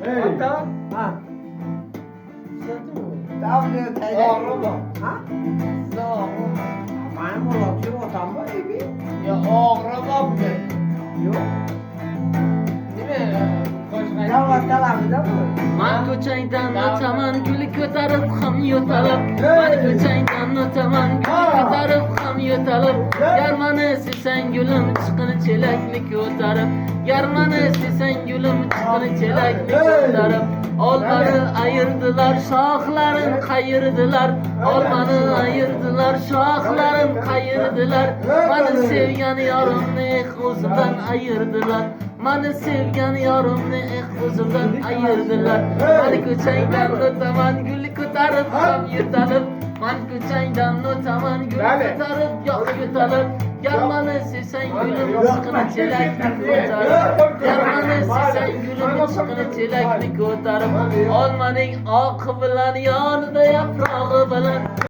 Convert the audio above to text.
Ata. Ha. Tamam diyor teyze. Ağrıma. Ha? Sağım. Benim ulaşım otam var evi. Ya ağrımam ben. Yok. Değil mi? Koşmayın. Ya vattalarında mı? Man ko'chaydan o'taman gul ko'tarib ham yo'talib Man ko'chaydan o'taman gul ko'tarib ham yo'talib Gar mani sevsang gulim chiqini chelakni ko'tarib Gar mani sevsang gulim chiqini chelakni ko'tarib Olmani ayirdilar shoxlarin qayirdilar Olmani ayirdilar shoxlarin qayirdilar Mani sevgan yorimni o'zimdan ayirdilar Mani sevgan yorimni o'zimdan ayirdilar Mani ko'changdan o'taman gul ko'tarib ham yo'talib Man ko'changdan o'taman gul ko'tarib yo'q yo'talib Gar mani sevsang gulim chiqini chelakni ko'tarib Gar mani sevsang gulim chiqini chelakni ko'tarib Olmaning oqi bilan yonida yaprog'i bilan